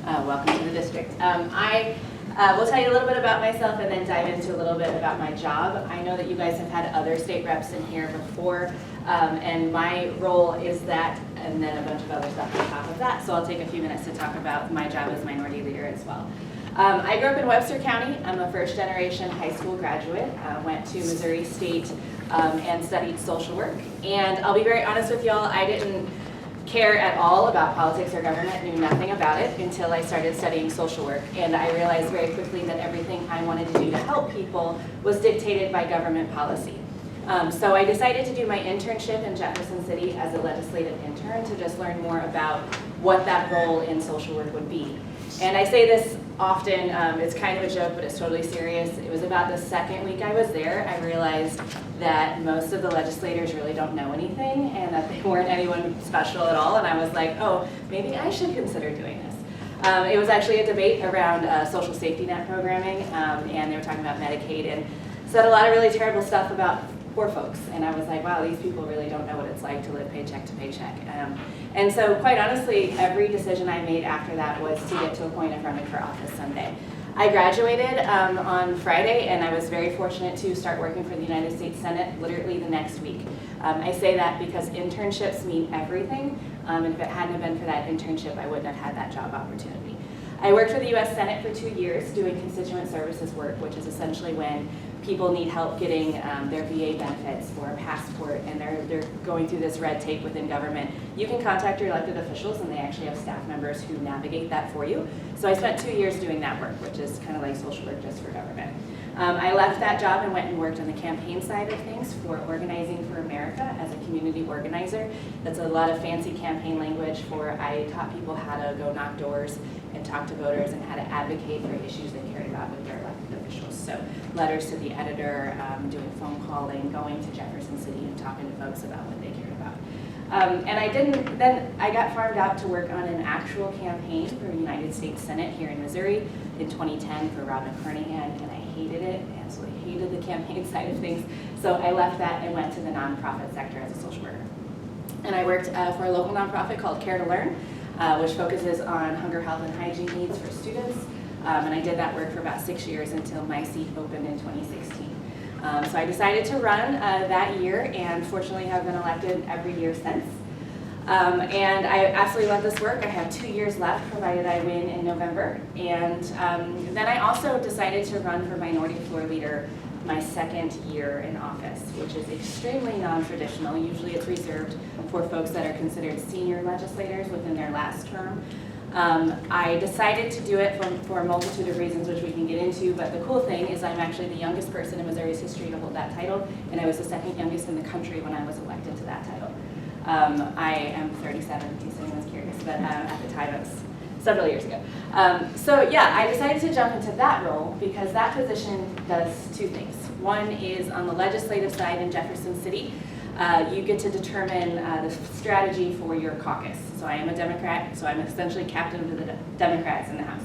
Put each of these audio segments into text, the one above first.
Welcome to the district. I will tell you a little bit about myself and then dive into a little bit about my job. I know that you guys have had other state reps in here before, and my role is that, and then a bunch of other stuff on top of that. So I'll take a few minutes to talk about my job as minority leader as well. I grew up in Webster County. I'm a first-generation high school graduate. Went to Missouri State and studied social work. And I'll be very honest with y'all, I didn't care at all about politics or government, knew nothing about it until I started studying social work. And I realized very quickly that everything I wanted to do to help people was dictated by government policy. So I decided to do my internship in Jefferson City as a legislative intern to just learn more about what that role in social work would be. And I say this often, it's kind of a joke, but it's totally serious. It was about the second week I was there, I realized that most of the legislators really don't know anything and that they weren't anyone special at all. And I was like, oh, maybe I should consider doing this. It was actually a debate around social safety net programming, and they were talking about Medicaid and said a lot of really terrible stuff about poor folks. And I was like, wow, these people really don't know what it's like to live paycheck to paycheck. And so quite honestly, every decision I made after that was to get to a point of running for office someday. I graduated on Friday, and I was very fortunate to start working for the United States Senate literally the next week. I say that because internships mean everything, and if it hadn't been for that internship, I wouldn't have had that job opportunity. I worked for the U.S. Senate for 2 years doing constituent services work, which is essentially when people need help getting their VA benefits or a passport, and they're going through this red tape within government. You can contact your elected officials, and they actually have staff members who navigate that for you. So I spent 2 years doing that work, which is kind of like social work just for government. I left that job and went and worked on the campaign side of things for Organizing for America as a community organizer. That's a lot of fancy campaign language for, I taught people how to go knock doors and talk to voters and how to advocate for issues they cared about with their elected officials. So letters to the editor, doing phone calling, going to Jefferson City and talking to folks about what they cared about. Then I got farmed out to work on an actual campaign for the United States Senate here in Missouri in 2010 for Robin Carnahan, and I hated it, absolutely hated the campaign side of things. So I left that and went to the nonprofit sector as a social worker. And I worked for a local nonprofit called Care to Learn, which focuses on hunger, health, and hygiene needs for students. And I did that work for about 6 years until my seat opened in 2016. So I decided to run that year, and fortunately have been elected every year since. And I absolutely love this work. I have 2 years left, provided I win in November. And then I also decided to run for minority floor leader my second year in office, which is extremely non-traditional. Usually it's reserved for folks that are considered senior legislators within their last term. I decided to do it for a multitude of reasons, which we can get into, but the cool thing is I'm actually the youngest person in Missouri's history to hold that title, and I was the second youngest in the country when I was elected to that title. I am 37, in case anyone's curious, but at the time it was several years ago. So yeah, I decided to jump into that role because that position does two things. One is on the legislative side in Jefferson City, you get to determine the strategy for your caucus. So I am a Democrat, so I'm essentially captain of the Democrats in the House.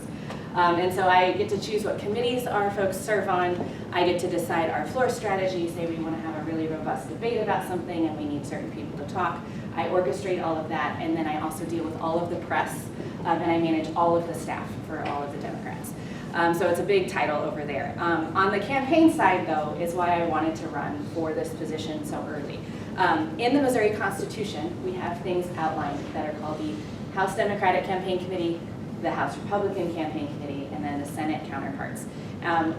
And so I get to choose what committees our folks serve on. I get to decide our floor strategy, say we want to have a really robust debate about something and we need certain people to talk. I orchestrate all of that, and then I also deal with all of the press, and I manage all of the staff for all of the Democrats. So it's a big title over there. On the campaign side, though, is why I wanted to run for this position so early. In the Missouri Constitution, we have things outlined that are called the House Democratic Campaign Committee, the House Republican Campaign Committee, and then the Senate counterparts.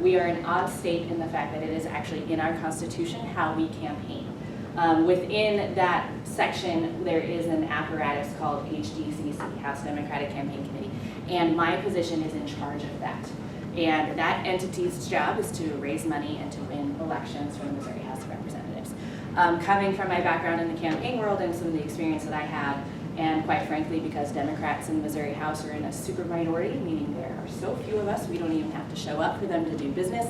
We are an odd state in the fact that it is actually in our Constitution how we campaign. Within that section, there is an apparatus called HDCC, House Democratic Campaign Committee, and my position is in charge of that. And that entity's job is to raise money and to win elections for the Missouri House of Representatives. Coming from my background in the campaign world and some of the experience that I have, and quite frankly, because Democrats in the Missouri House are in a super minority, meaning there are so few of us, we don't even have to show up for them to do business,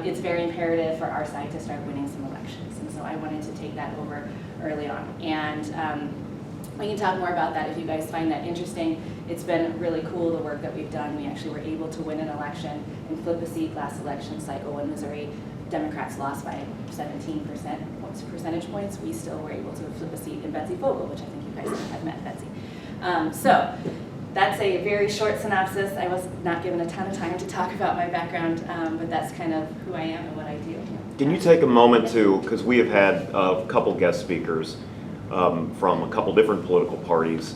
it's very imperative for our side to start winning some elections. And so I wanted to take that over early on. And we can talk more about that if you guys find that interesting. It's been really cool, the work that we've done. We actually were able to win an election and flip a seat last election cycle in Missouri. Democrats lost by 17 percentage points. We still were able to flip a seat in Betsy Fogle, which I think you guys have met Betsy. So that's a very short synopsis. I was not given a ton of time to talk about my background, but that's kind of who I am and what I do. Can you take a moment to, because we have had a couple guest speakers from a couple different political parties,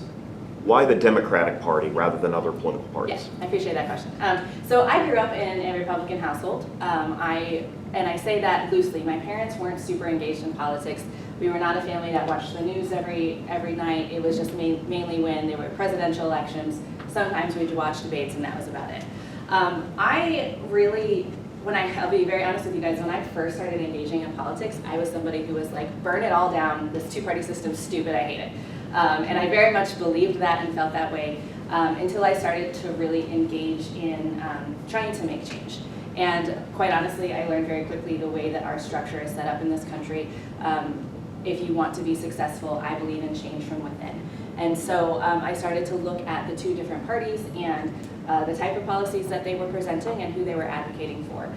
why the Democratic Party rather than other political parties? Yeah, I appreciate that question. So I grew up in a Republican household. And I say that loosely. My parents weren't super engaged in politics. We were not a family that watched the news every night. It was just mainly when there were presidential elections. Sometimes we'd watch debates, and that was about it. I'll be very honest with you guys, when I first started engaging in politics, I was somebody who was like, burn it all down, this two-party system's stupid, I hate it. And I very much believed that and felt that way until I started to really engage in trying to make change. And quite honestly, I learned very quickly the way that our structure is set up in this country. If you want to be successful, I believe in change from within. And so I started to look at the two different parties and the type of policies that they were presenting and who they were advocating for.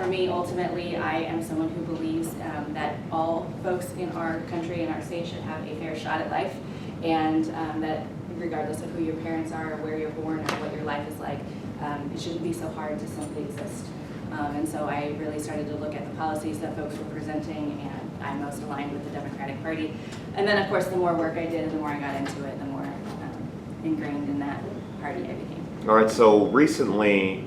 For me, ultimately, I am someone who believes that all folks in our country and our state should have a fair shot at life, and that regardless of who your parents are, or where you're born, or what your life is like, it shouldn't be so hard to simply exist. And so I really started to look at the policies that folks were presenting, and I'm most aligned with the Democratic Party. And then, of course, the more work I did and the more I got into it, the more ingrained in that party I became. All right, so recently,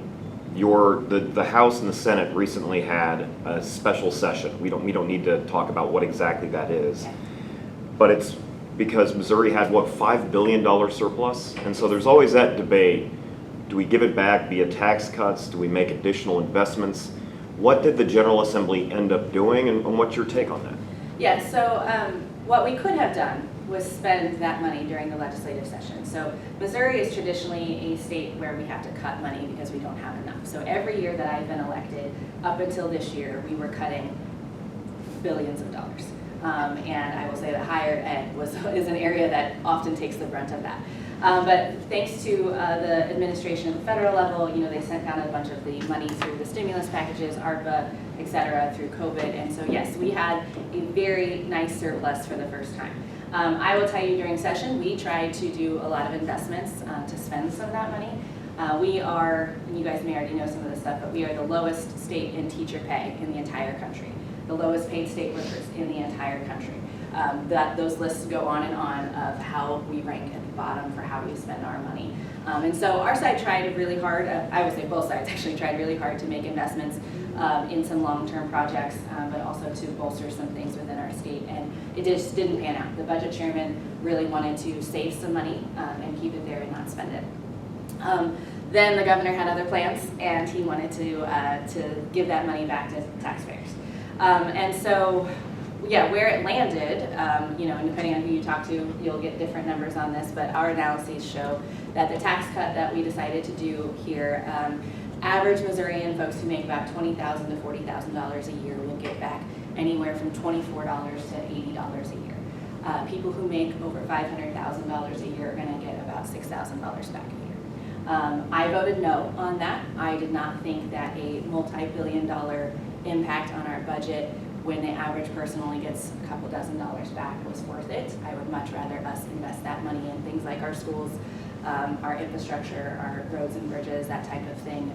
the House and the Senate recently had a special session. We don't need to talk about what exactly that is, Okay. but it's because Missouri had, what, $5 billion surplus? And so there's always that debate. Do we give it back via tax cuts? Do we make additional investments? What did the General Assembly end up doing, and what's your take on that? Yeah, so what we could have done was spend that money during the legislative session. So Missouri is traditionally a state where we have to cut money because we don't have enough. So every year that I've been elected, up until this year, we were cutting billions of dollars. And I will say that higher ed is an area that often takes the brunt of that. But thanks to the administration at the federal level, they sent down a bunch of the money through the stimulus packages, ARPA, et cetera, through COVID. And so yes, we had a very nice surplus for the first time. I will tell you, during session, we tried to do a lot of investments to spend some of that money. We are, and you guys may already know some of this stuff, but we are the lowest state in teacher pay in the entire country, the lowest paid state workers in the entire country. Those lists go on and on of how we rank at the bottom for how we spend our money. And so our side tried really hard, I would say both sides actually tried really hard to make investments in some long-term projects, but also to bolster some things within our state, and it just didn't pan out. The budget chairman really wanted to save some money and keep it there and not spend it. Then the governor had other plans, and he wanted to give that money back to taxpayers. And so, yeah, where it landed, and depending on who you talk to, you'll get different numbers on this, but our analyses show that the tax cut that we decided to do here, average Missourian folks who make about $20,000 to $40,000 a year will get back anywhere from $24 to $80 a year. People who make over $500,000 a year are going to get about $6,000 back a year. I voted no on that. I did not think that a multi-billion-dollar impact on our budget when the average person only gets a couple dozen dollars back was worth it. I would much rather us invest that money in things like our schools, our infrastructure, our roads and bridges, that type of thing.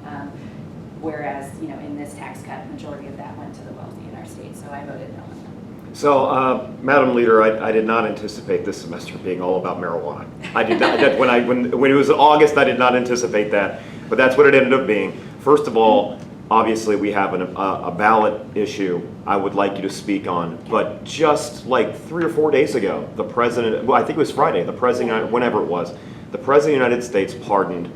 Whereas, in this tax cut, majority of that went to the wealthy in our state, so I voted no on that. So, Madam Leader, I did not anticipate this semester being all about marijuana. I did not. When it was August, I did not anticipate that, but that's what it ended up being. First of all, obviously we have a ballot issue I would like you to speak on, but just like 3 or 4 days ago, the president, well, I think it was Friday, the president, whenever it was, the president of the United States pardoned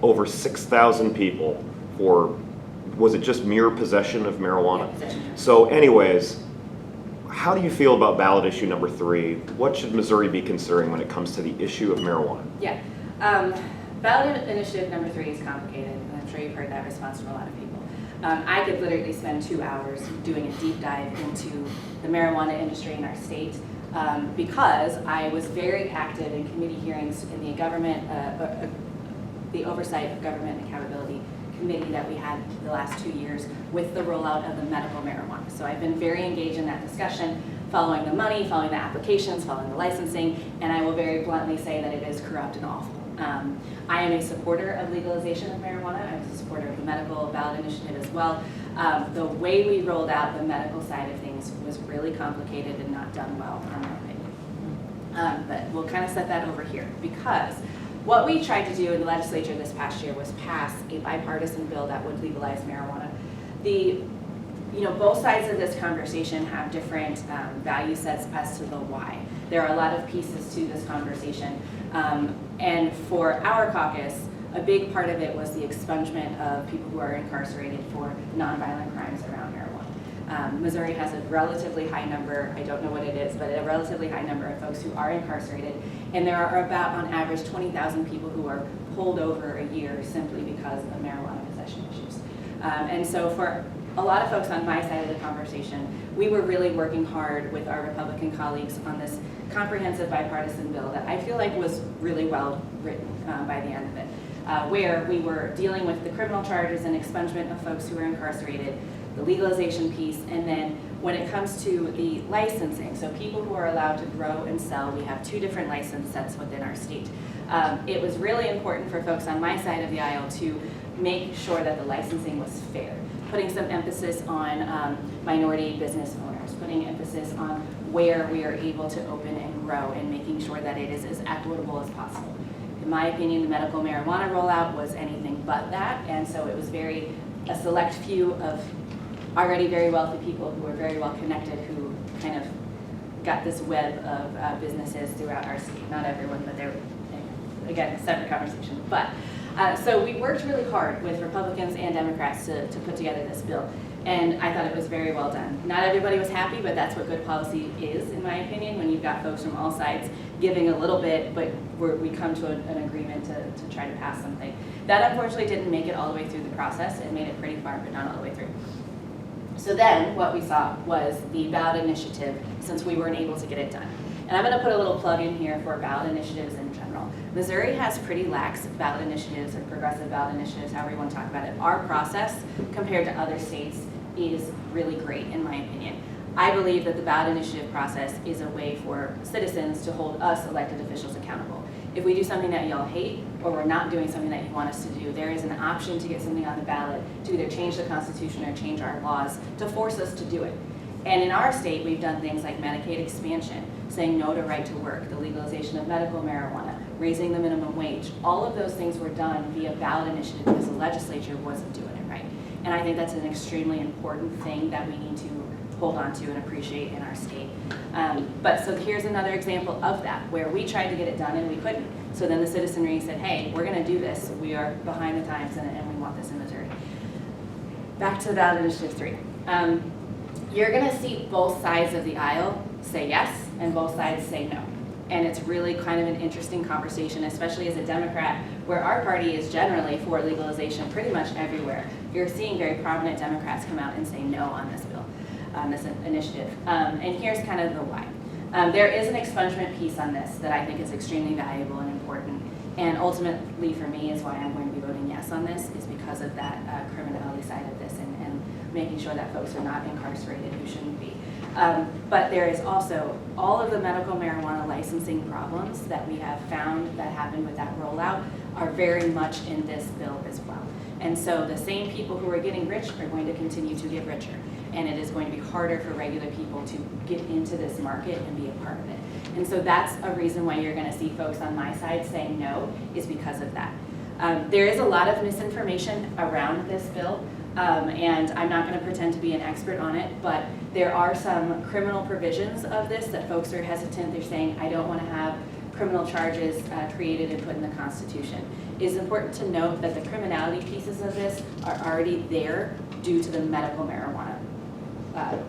over 6,000 people for, was it just mere possession of marijuana? Yeah, possession. So anyways, how do you feel about ballot issue number 3? What should Missouri be considering when it comes to the issue of marijuana? Yeah, ballot initiative number 3 is complicated, and I'm sure you've heard that response from a lot of people. I could literally spend 2 hours doing a deep dive into the marijuana industry in our state because I was very active in committee hearings in the government, the Oversight of Government Accountability Committee that we had the last 2 years with the rollout of the medical marijuana. So I've been very engaged in that discussion, following the money, following the applications, following the licensing, and I will very bluntly say that it is corrupt and awful. I am a supporter of legalization of marijuana. I was a supporter of the medical ballot initiative as well. The way we rolled out the medical side of things was really complicated and not done well, in my opinion. But we'll kind of set that over here, because what we tried to do in the legislature this past year was pass a bipartisan bill that would legalize marijuana. Both sides of this conversation have different value sets as to the why. There are a lot of pieces to this conversation. And for our caucus, a big part of it was the expungement of people who are incarcerated for nonviolent crimes around marijuana. Missouri has a relatively high number, I don't know what it is, but a relatively high number of folks who are incarcerated. And there are about, on average, 20,000 people who are pulled over a year simply because of marijuana possession issues. And so for a lot of folks on my side of the conversation, we were really working hard with our Republican colleagues on this comprehensive bipartisan bill that I feel like was really well written by the end of it, where we were dealing with the criminal charges and expungement of folks who are incarcerated, the legalization piece, and then when it comes to the licensing, so people who are allowed to grow and sell, we have 2 different license sets within our state. It was really important for folks on my side of the aisle to make sure that the licensing was fair, putting some emphasis on minority business owners, putting emphasis on where we are able to open and grow, and making sure that it is as equitable as possible. In my opinion, the medical marijuana rollout was anything but that, and so it was a select few of already very wealthy people who were very well connected who kind of got this web of businesses throughout our state. Not everyone, but they're, again, a separate conversation. But so we worked really hard with Republicans and Democrats to put together this bill, and I thought it was very well done. Not everybody was happy, but that's what good policy is, in my opinion, when you've got folks from all sides giving a little bit, but we come to an agreement to try to pass something. That unfortunately didn't make it all the way through the process. It made it pretty far, but not all the way through. So then what we saw was the ballot initiative, since we weren't able to get it done. And I'm going to put a little plug in here for ballot initiatives in general. Missouri has pretty lax ballot initiatives, or progressive ballot initiatives, however you want to talk about it. Our process, compared to other states, is really great, in my opinion. I believe that the ballot initiative process is a way for citizens to hold us elected officials accountable. If we do something that y'all hate, or we're not doing something that you want us to do, there is an option to get something on the ballot to either change the Constitution or change our laws to force us to do it. And in our state, we've done things like Medicaid expansion, saying no to right to work, the legalization of medical marijuana, raising the minimum wage. All of those things were done via ballot initiative because the legislature wasn't doing it right. And I think that's an extremely important thing that we need to hold on to and appreciate in our state. But so here's another example of that, where we tried to get it done and we couldn't. So then the citizenry said, hey, we're going to do this. We are behind the times and we want this in Missouri. Back to the ballot initiative 3. You're going to see both sides of the aisle say yes and both sides say no. And it's really kind of an interesting conversation, especially as a Democrat, where our party is generally for legalization pretty much everywhere. You're seeing very prominent Democrats come out and say no on this bill, this initiative. And here's kind of the why. There is an expungement piece on this that I think is extremely valuable and important. And ultimately for me is why I'm going to be voting yes on this, is because of that criminality side of this and making sure that folks are not incarcerated who shouldn't be. But there is also all of the medical marijuana licensing problems that we have found that happened with that rollout are very much in this bill as well. And so the same people who are getting rich are going to continue to get richer. And it is going to be harder for regular people to get into this market and be a part of it. And so that's a reason why you're going to see folks on my side saying no, is because of that. There is a lot of misinformation around this bill. And I'm not going to pretend to be an expert on it, but there are some criminal provisions of this that folks are hesitant. They're saying, I don't want to have criminal charges created and put in the Constitution. It is important to note that the criminality pieces of this are already there due to the medical marijuana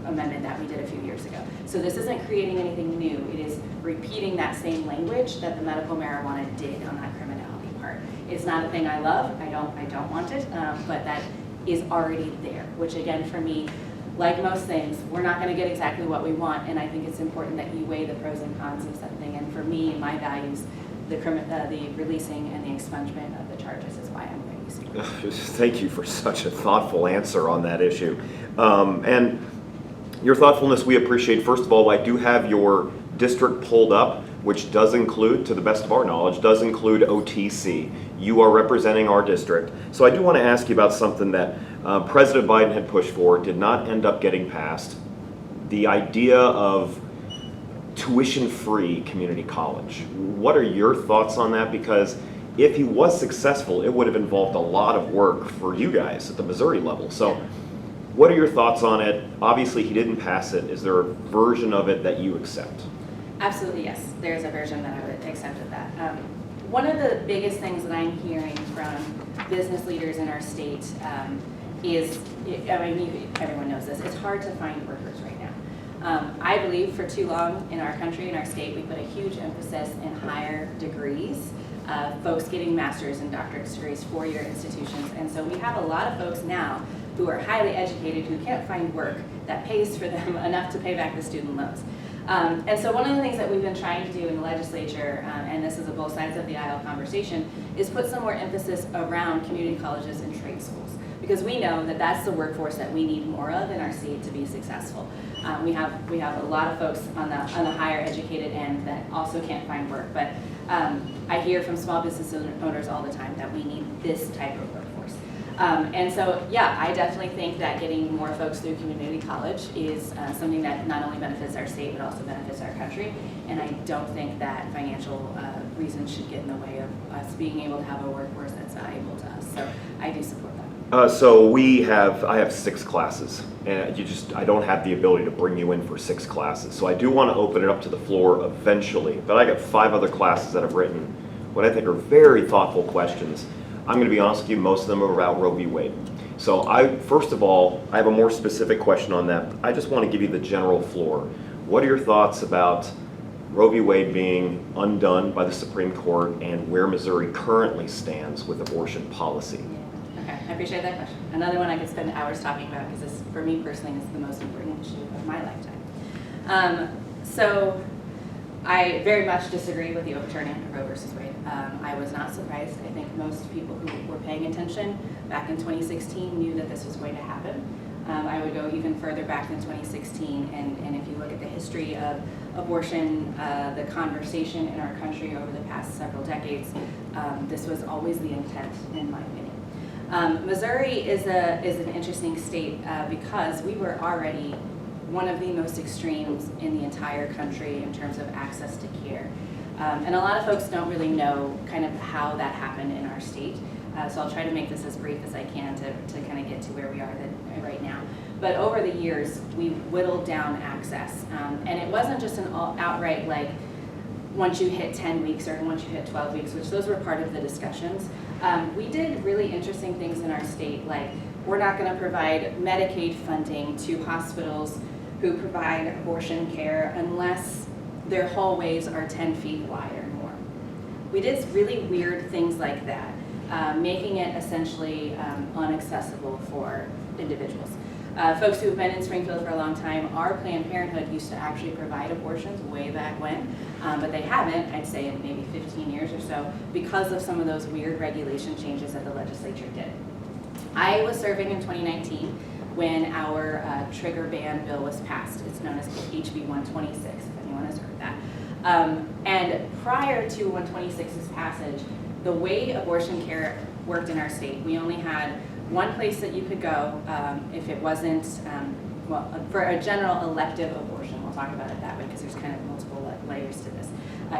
amendment that we did a few years ago. So this isn't creating anything new. It is repeating that same language that the medical marijuana did on that criminality part. It's not a thing I love. I don't want it, but that is already there, which again for me, like most things, we're not going to get exactly what we want, and I think it's important that you weigh the pros and cons of something. And for me, my values, the releasing and the expungement of the charges is why I'm going to be supporting. Thank you for such a thoughtful answer on that issue. And your thoughtfulness we appreciate. First of all, I do have your district pulled up which does include, to the best of our knowledge, does include OTC. You are representing our district. So I do want to ask you about something that President Biden had pushed for, did not end up getting passed. The idea of tuition-free community college. What are your thoughts on that? Because if he was successful, it would have involved a lot of work for you guys at the Missouri level. So what are your thoughts on it? Obviously, he didn't pass it. Is there a version of it that you accept? Absolutely, yes. There's a version that I would accept of that. One of the biggest things that I'm hearing from business leaders in our state is, everyone knows this, it's hard to find workers right now. I believe for too long in our country, in our state, we put a huge emphasis in higher degrees, folks getting master's and doctorate degrees, four-year institutions. And so we have a lot of folks now who are highly educated who can't find work that pays for them enough to pay back the student loans. And so one of the things that we've been trying to do in the legislature, and this is a both sides of the aisle conversation, is put some more emphasis around community colleges and trade schools. Because we know that that's the workforce that we need more of in our state to be successful. We have a lot of folks on the higher educated end that also can't find work, but I hear from small business owners all the time that we need this type of workforce. And so, yeah, I definitely think that getting more folks through community college is something that not only benefits our state, but also benefits our country. And I don't think that financial reasons should get in the way of us being able to have a workforce that's valuable to us. So I do support that. So I have 6 classes, and I don't have the ability to bring you in for 6 classes. So I do want to open it up to the floor eventually, but I got 5 other classes that I've written what I think are very thoughtful questions. I'm going to be honest with you, most of them are about Roe v. Wade. So first of all, I have a more specific question on that. I just want to give you the general floor. What are your thoughts about Roe v. Wade being undone by the Supreme Court and where Missouri currently stands with abortion policy? Okay, I appreciate that question. Another one I could spend hours talking about because this, for me personally, is the most important issue of my lifetime. So I very much disagree with the overturning of Roe versus Wade. I was not surprised. I think most people who were paying attention back in 2016 knew that this was going to happen. I would go even further back than 2016, and if you look at the history of abortion, the conversation in our country over the past several decades, this was always the intent, in my opinion. Missouri is an interesting state because we were already one of the most extremes in the entire country in terms of access to care. And a lot of folks don't really know kind of how that happened in our state. So I'll try to make this as brief as I can to kind of get to where we are right now. But over the years, we whittled down access. And it wasn't just an outright like, once you hit 10 weeks or once you hit 12 weeks, which those were part of the discussions. We did really interesting things in our state, like we're not going to provide Medicaid funding to hospitals who provide abortion care unless their hallways are 10 feet wide or more. We did really weird things like that, making it essentially inaccessible for individuals. Folks who have been in Springfield for a long time, our Planned Parenthood used to actually provide abortions way back when, but they haven't, I'd say in maybe 15 years or so, because of some of those weird regulation changes that the legislature did. I was serving in 2019 when our trigger ban bill was passed. It's known as HB 126, if anyone has heard that. And prior to 126's passage, the way abortion care worked in our state, we only had one place that you could go if it wasn't, for a general elective abortion. We'll talk about it that way because there's kind of multiple layers to this.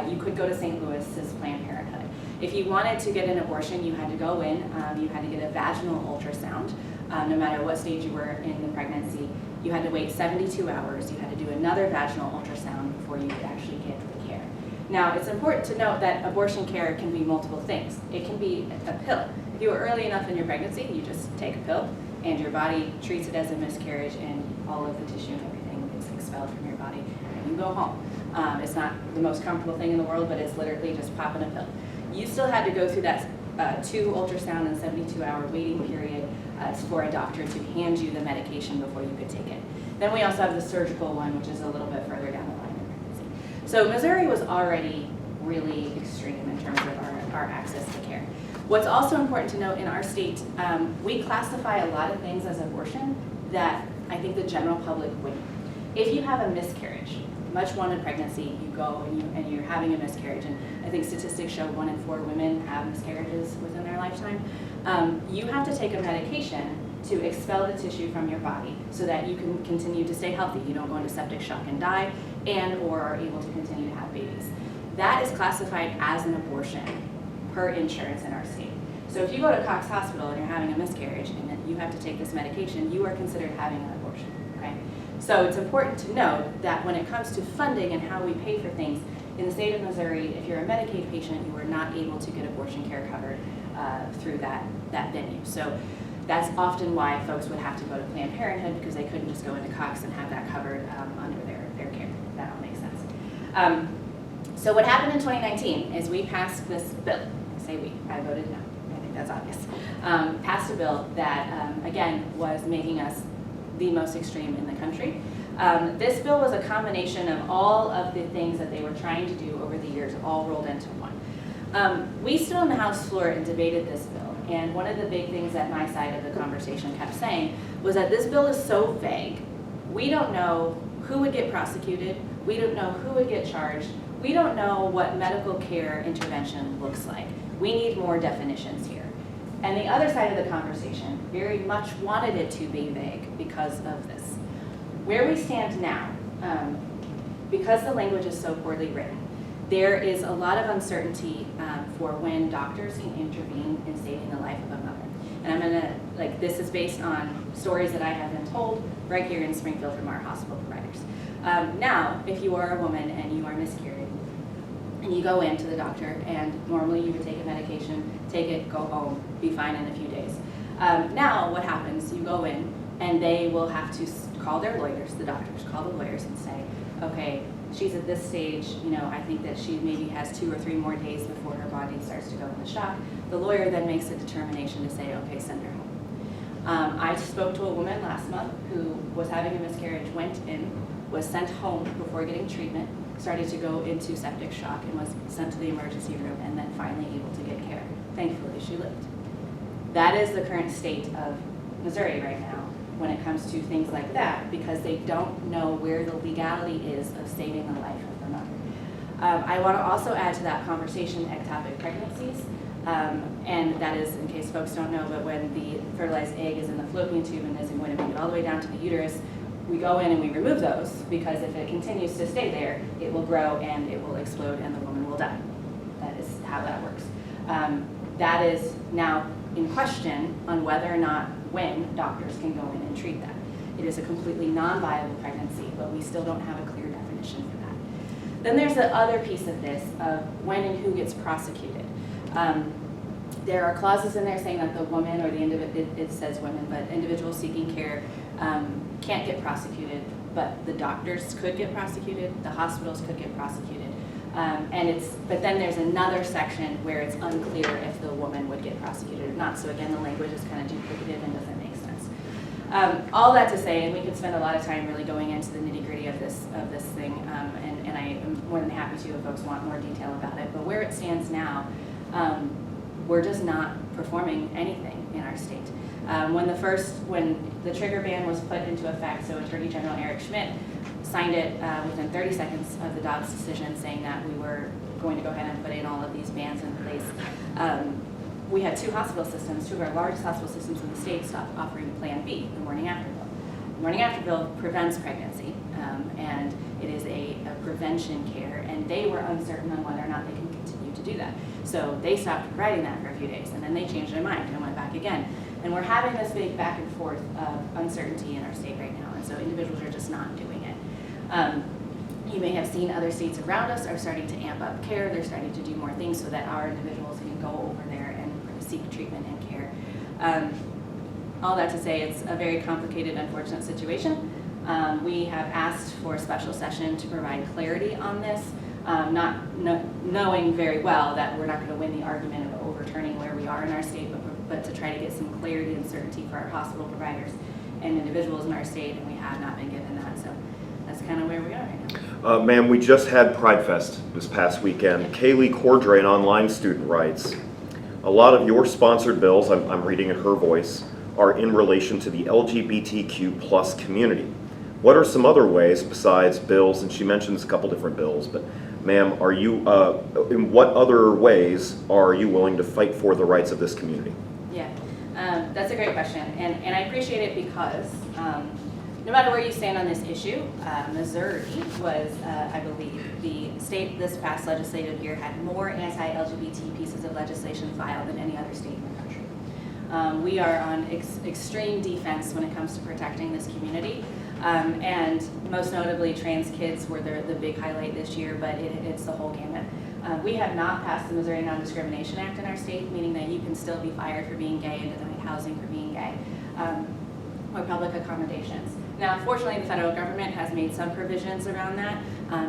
You could go to St. Louis's Planned Parenthood. If you wanted to get an abortion, you had to go in, you had to get a vaginal ultrasound. No matter what stage you were in the pregnancy, you had to wait 72 hours. You had to do another vaginal ultrasound before you could actually get the care. Now, it's important to note that abortion care can be multiple things. It can be a pill. If you were early enough in your pregnancy, you just take a pill, and your body treats it as a miscarriage, and all of the tissue and everything is expelled from your body, and you go home. It's not the most comfortable thing in the world, but it's literally just popping a pill. You still had to go through that 2 ultrasound and 72-hour waiting period for a doctor to hand you the medication before you could take it. Then we also have the surgical one, which is a little bit further down the line in pregnancy. So Missouri was already really extreme in terms of our access to care. What's also important to note in our state, we classify a lot of things as abortion that I think the general public wouldn't. If you have a miscarriage, much wanted pregnancy, you go and you're having a miscarriage, and I think statistics show 1 in 4 women have miscarriages within their lifetime. You have to take a medication to expel the tissue from your body so that you can continue to stay healthy. You don't go into septic shock and die, and or are able to continue to have babies. That is classified as an abortion per insurance in our state. So if you go to Cox Hospital and you're having a miscarriage and then you have to take this medication, you are considered having an abortion, okay? So it's important to note that when it comes to funding and how we pay for things, in the state of Missouri, if you're a Medicaid patient, you are not able to get abortion care covered through that venue. So that's often why folks would have to go to Planned Parenthood, because they couldn't just go into Cox and have that covered under their care. If that all makes sense. So what happened in 2019 is we passed this bill. I say we, I voted no. I think that's obvious. Passed a bill that, again, was making us the most extreme in the country. This bill was a combination of all of the things that they were trying to do over the years, all rolled into one. We stood on the House floor and debated this bill. And one of the big things that my side of the conversation kept saying was that this bill is so vague. We don't know who would get prosecuted. We don't know who would get charged. We don't know what medical care intervention looks like. We need more definitions here. And the other side of the conversation very much wanted it to be vague because of this. Where we stand now, because the language is so poorly written, there is a lot of uncertainty for when doctors can intervene in saving the life of a mother. And I'm gonna, this is based on stories that I have been told right here in Springfield from our hospital providers. Now, if you are a woman and you are miscarried, and you go in to the doctor, and normally you would take a medication, take it, go home, be fine in a few days. Now, what happens, you go in, and they will have to call their lawyers, the doctors call the lawyers and say, okay, she's at this stage, I think that she maybe has 2 or 3 more days before her body starts to go into shock. The lawyer then makes a determination to say, okay, send her home. I spoke to a woman last month who was having a miscarriage, went in, was sent home before getting treatment, started to go into septic shock, and was sent to the emergency room, and then finally able to get care. Thankfully, she lived. That is the current state of Missouri right now when it comes to things like that, because they don't know where the legality is of saving the life of the mother. I want to also add to that conversation ectopic pregnancies, and that is, in case folks don't know, but when the fertilized egg is in the fallopian tube and isn't going to make it all the way down to the uterus, we go in and we remove those, because if it continues to stay there, it will grow and it will explode and the woman will die. That is how that works. That is now in question on whether or not when doctors can go in and treat that. It is a completely non-viable pregnancy, but we still don't have a clear definition for that. Then there's the other piece of this, of when and who gets prosecuted. There are clauses in there saying that the woman, or the individual, it says women, but individuals seeking care can't get prosecuted, but the doctors could get prosecuted, the hospitals could get prosecuted. But then there's another section where it's unclear if the woman would get prosecuted or not. So again, the language is kind of duplicative and doesn't make sense. All that to say, and we could spend a lot of time really going into the nitty-gritty of this thing, and I am more than happy to if folks want more detail about it. But where it stands now, we're just not performing anything in our state. When the trigger ban was put into effect, so Attorney General Eric Schmidt signed it within 30 seconds of the Dobbs decision, saying that we were going to go ahead and put in all of these bans in place. We had 2 hospital systems, 2 of our largest hospital systems in the state, stopped offering Plan B, the morning after pill. The morning after pill prevents pregnancy, and it is a prevention care, and they were uncertain on whether or not they can continue to do that. So they stopped providing that for a few days, and then they changed their mind and went back again. And we're having this big back and forth of uncertainty in our state right now, and so individuals are just not doing it. You may have seen other states around us are starting to amp up care. They're starting to do more things so that our individuals can go over there and seek treatment and care. All that to say, it's a very complicated, unfortunate situation. We have asked for a special session to provide clarity on this, knowing very well that we're not going to win the argument of overturning where we are in our state, but to try to get some clarity and certainty for our hospital providers and individuals in our state, and we have not been given that. So that's kind of where we are right now. Ma'am, we just had Pride Fest this past weekend. Kaylee Cordray, an online student, writes, a lot of your sponsored bills, I'm reading in her voice, are in relation to the LGBTQ plus community. What are some other ways besides bills, and she mentions a couple different bills, but ma'am, are you, in what other ways are you willing to fight for the rights of this community? Yeah, that's a great question, and I appreciate it because no matter where you stand on this issue, Missouri was, I believe, the state this past legislative year had more anti-LGBT pieces of legislation filed than any other state in the country. We are on extreme defense when it comes to protecting this community. And most notably, trans kids were the big highlight this year, but it's the whole gamut. We have not passed the Missouri Non-Discrimination Act in our state, meaning that you can still be fired for being gay and denied housing for being gay, or public accommodations. Now, unfortunately, the federal government has made some provisions around that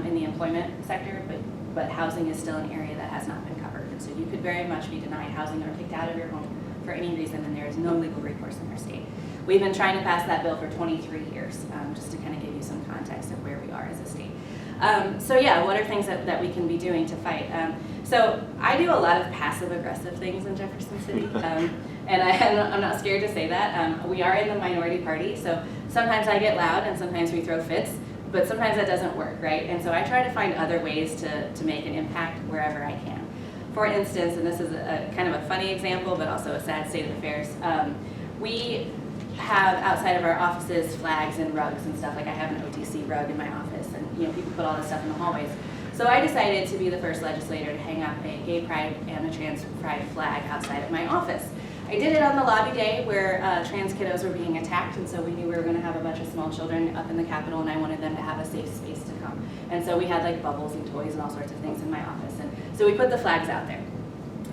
in the employment sector, but housing is still an area that has not been covered. And so you could very much be denied housing or kicked out of your home for any reason, and there is no legal recourse in our state. We've been trying to pass that bill for 23 years, just to kind of give you some context of where we are as a state. So yeah, what are things that we can be doing to fight? So I do a lot of passive-aggressive things in Jefferson City, and I'm not scared to say that. We are in the minority party, so sometimes I get loud and sometimes we throw fits, but sometimes that doesn't work, right? And so I try to find other ways to make an impact wherever I can. For instance, and this is a kind of a funny example, but also a sad state of affairs, we have outside of our offices flags and rugs and stuff. Like I have an OTC rug in my office, and people put all this stuff in the hallways. So I decided to be the first legislator to hang up a gay pride and a trans pride flag outside of my office. I did it on the lobby day where trans kiddos were being attacked, and so we knew we were going to have a bunch of small children up in the Capitol, and I wanted them to have a safe space to come. And so we had like bubbles and toys and all sorts of things in my office, and so we put the flags out there.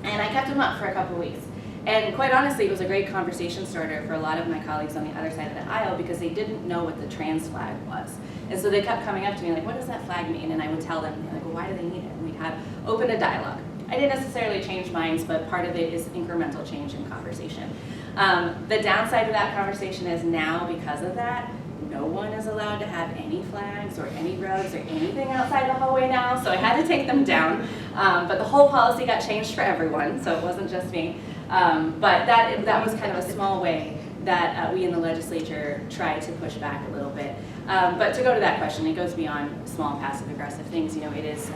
And I kept them up for a couple weeks. And quite honestly, it was a great conversation starter for a lot of my colleagues on the other side of the aisle because they didn't know what the trans flag was. And so they kept coming up to me like, what does that flag mean? And I would tell them, like, well, why do they need it? And we'd have open a dialogue. I didn't necessarily change minds, but part of it is incremental change in conversation. The downside of that conversation is now, because of that, no one is allowed to have any flags or any rugs or anything outside the hallway now, so I had to take them down. But the whole policy got changed for everyone, so it wasn't just me. But that was kind of a small way that we in the legislature tried to push back a little bit. But to go to that question, it goes beyond small passive-aggressive things. It is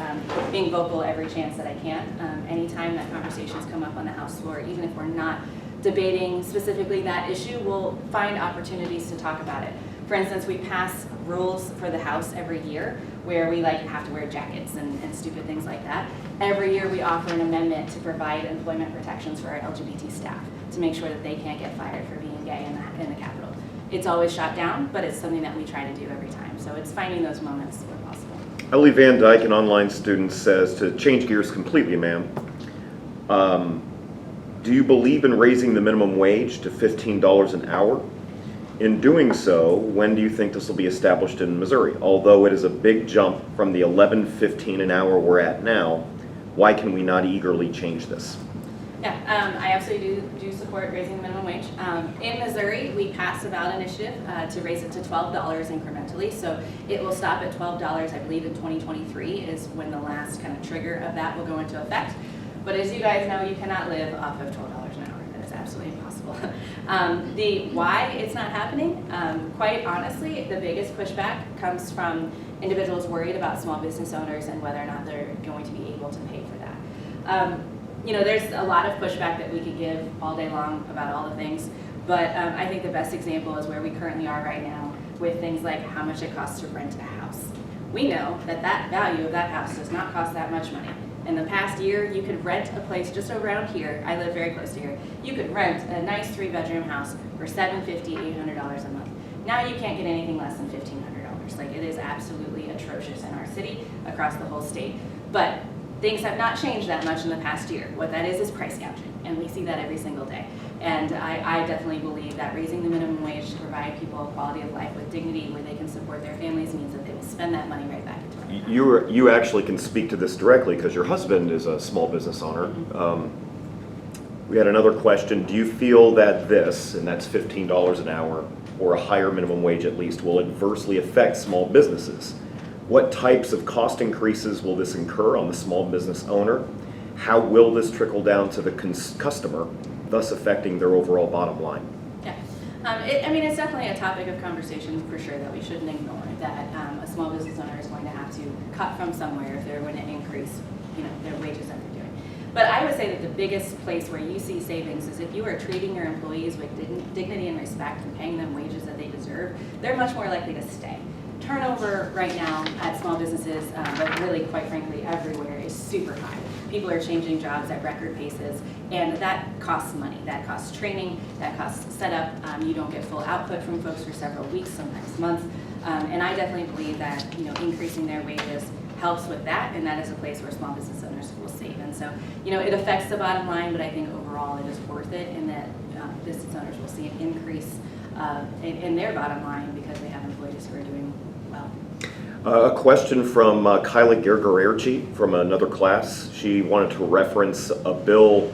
being vocal every chance that I can. Anytime that conversations come up on the House floor, even if we're not debating specifically that issue, we'll find opportunities to talk about it. For instance, we pass rules for the House every year where we have to wear jackets and stupid things like that. Every year we offer an amendment to provide employment protections for our LGBT staff to make sure that they can't get fired for being gay in the Capitol. It's always shot down, but it's something that we try to do every time. So it's finding those moments where possible. Ellie Van Dyke, an online student, says, to change gears completely, ma'am, do you believe in raising the minimum wage to $15 an hour? In doing so, when do you think this will be established in Missouri? Although it is a big jump from the $11.15 an hour we're at now, why can we not eagerly change this? Yeah, I absolutely do support raising the minimum wage. In Missouri, we passed a ballot initiative to raise it to $12 incrementally, so it will stop at $12, I believe in 2023 is when the last kind of trigger of that will go into effect. But as you guys know, you cannot live off of $12 an hour. That is absolutely impossible. The why it's not happening, quite honestly, the biggest pushback comes from individuals worried about small business owners and whether or not they're going to be able to pay for that. There's a lot of pushback that we could give all day long about all the things, but I think the best example is where we currently are right now with things like how much it costs to rent a house. We know that value of that house does not cost that much money. In the past year, you could rent a place just around here. I live very close to here. You could rent a nice 3-bedroom house for $750, $800 a month. Now you can't get anything less than $1,500. Like, it is absolutely atrocious in our city, across the whole state. But things have not changed that much in the past year. What that is price gouging, and we see that every single day. And I definitely believe that raising the minimum wage to provide people a quality of life with dignity where they can support their families means that they will spend that money right back into it. You actually can speak to this directly because your husband is a small business owner. Mm-hmm. We had another question. Do you feel that this, and that's $15 an hour, or a higher minimum wage at least, will adversely affect small businesses? What types of cost increases will this incur on the small business owner? How will this trickle down to the customer, thus affecting their overall bottom line? Yeah. I mean, it's definitely a topic of conversation for sure that we shouldn't ignore, that a small business owner is going to have to cut from somewhere if they're going to increase, their wages that they're doing. But I would say that the biggest place where you see savings is if you are treating your employees with dignity and respect and paying them wages that they deserve, they're much more likely to stay. Turnover right now at small businesses, but really quite frankly everywhere, is super high. People are changing jobs at record paces, and that costs money. That costs training, that costs setup. You don't get full output from folks for several weeks, sometimes months. And I definitely believe that increasing their wages helps with that, and that is a place where small business owners will save. And so it affects the bottom line, but I think overall it is worth it, in that business owners will see an increase in their bottom line because they have employees who are doing well. A question from Kyla Gergererci from another class. She wanted to reference a bill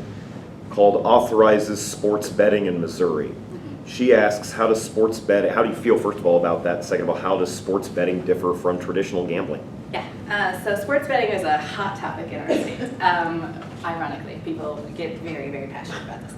called Authorizes Sports Betting in Missouri. Mm-hmm. She asks, how do you feel, first of all, about that? Second of all, how does sports betting differ from traditional gambling? Yeah, so sports betting is a hot topic in our state. Ironically, people get very, very passionate about this.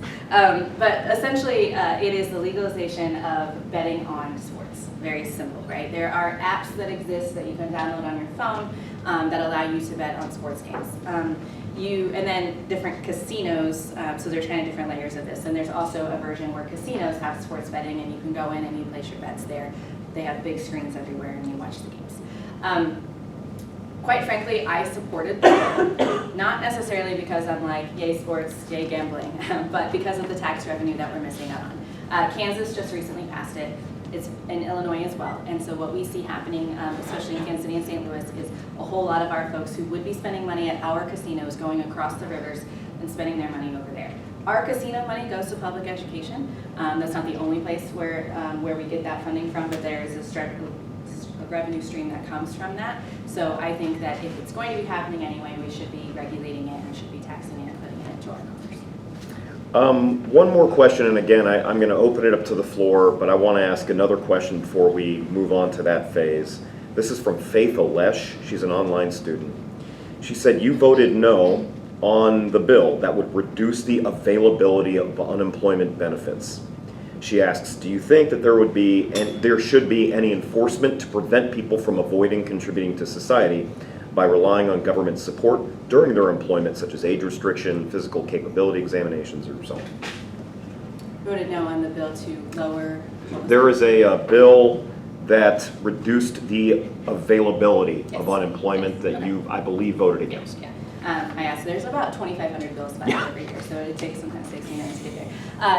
But essentially, it is the legalization of betting on sports. Very simple, right? There are apps that exist that you can download on your phone that allow you to bet on sports games. And then different casinos, so there's kind of different layers of this. And there's also a version where casinos have sports betting, and you can go in and you place your bets there. They have big screens everywhere, and you watch the games. Quite frankly, I supported them, not necessarily because I'm like, yay sports, yay gambling, but because of the tax revenue that we're missing out on. Kansas just recently passed it. It's in Illinois as well. And so what we see happening, especially in Kansas City and St. Louis, is a whole lot of our folks who would be spending money at our casinos going across the rivers and spending their money over there. Our casino money goes to public education. That's not the only place where we get that funding from, but there is a revenue stream that comes from that. So I think that if it's going to be happening anyway, we should be regulating it and should be taxing it and putting it into our numbers. One more question, and again, I'm going to open it up to the floor, but I want to ask another question before we move on to that phase. This is from Faith Alesh. She's an online student. She said, you voted no on the bill that would reduce the availability of unemployment benefits. She asks, do you think that there should be any enforcement to prevent people from avoiding contributing to society by relying on government support during their employment, such as age restriction, physical capability examinations, or so on? Voted no on the bill to lower. There is a bill that reduced the availability of unemployment that you, I believe, voted against. Yeah. I asked. There's about 2,500 bills filed every year, so it takes sometimes 16 minutes to get there.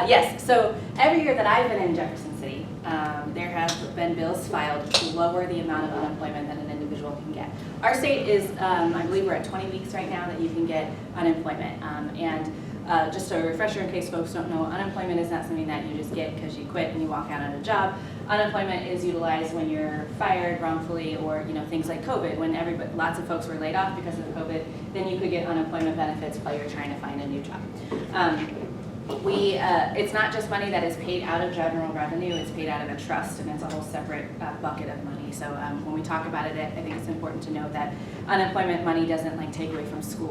Yes, so every year that I've been in Jefferson City, there have been bills filed to lower the amount of unemployment that an individual can get. Our state is, I believe we're at 20 weeks right now that you can get unemployment. Just a refresher in case folks don't know, unemployment is not something that you just get because you quit and you walk out on a job. Unemployment is utilized when you're fired wrongfully, or things like COVID, when lots of folks were laid off because of COVID. Then you could get unemployment benefits while you're trying to find a new job. It's not just money that is paid out of general revenue, it's paid out of a trust, and it's a whole separate bucket of money. So when we talk about it, I think it's important to note that unemployment money doesn't take away from school.